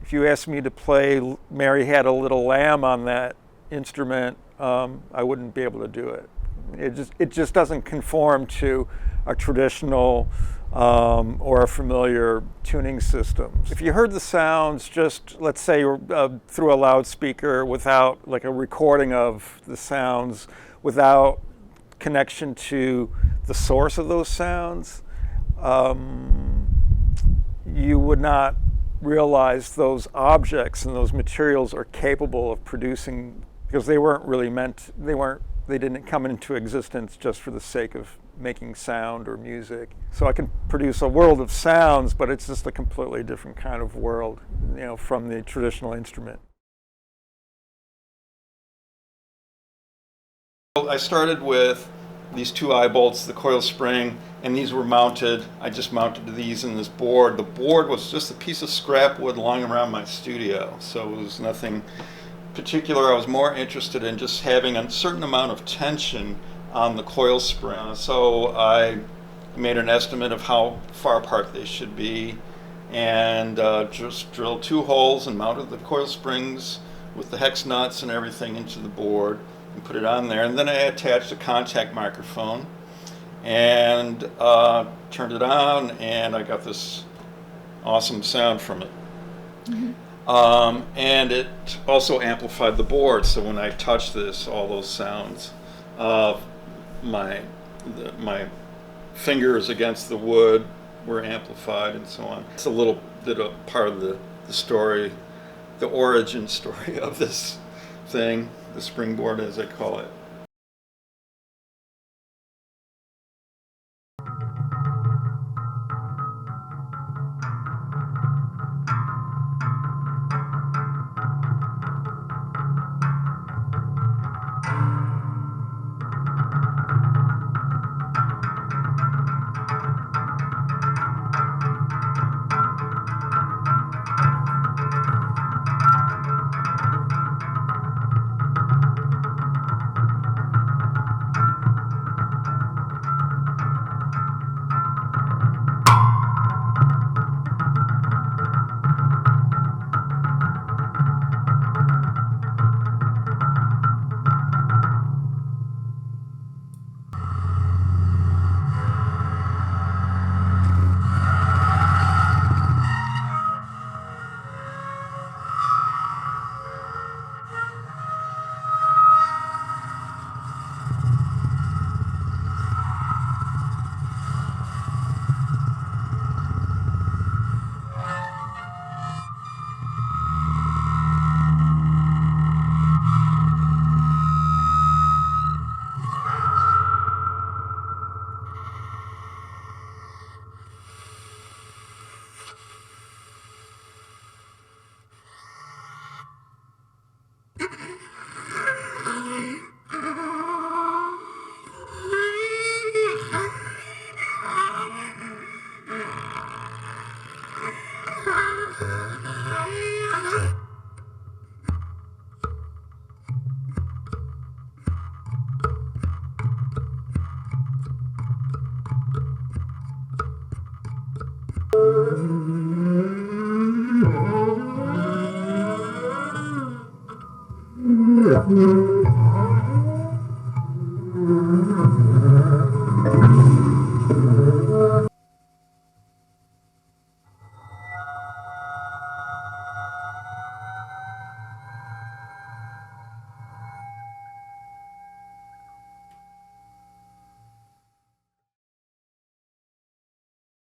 If you asked me to play Mary Had a Little Lamb on that instrument, I wouldn't be able to do it. It just doesn't conform to a traditional or a familiar tuning system. If you heard the sounds just, let's say, through a loudspeaker without, like, a recording of the sounds, without connection to the source of those sounds, you would not realize those objects and those materials are capable of producing, because they weren't really meant, they didn't come into existence just for the sake of making sound or music. So I can produce a world of sounds, but it's just a completely different kind of world, you know, from the traditional instrument. I started with these two eye bolts, the coil spring, and these were mounted. I just mounted these in this board. The board was just a piece of scrap wood lying around my studio, so it was nothing particular. I was more interested in just having a certain amount of tension on the coil spring. So I made an estimate of how far apart they should be, and just drilled 2 holes and mounted the coil springs with the hex nuts and everything into the board and put it on there. And then I attached a contact microphone and turned it on, and I got this awesome sound from it. Mm-hmm. And it also amplified the board, so when I touched this, all those sounds of my fingers against the wood were amplified and so on. It's a little bit of part of the story, the origin story of this thing, the Springboard as I call it.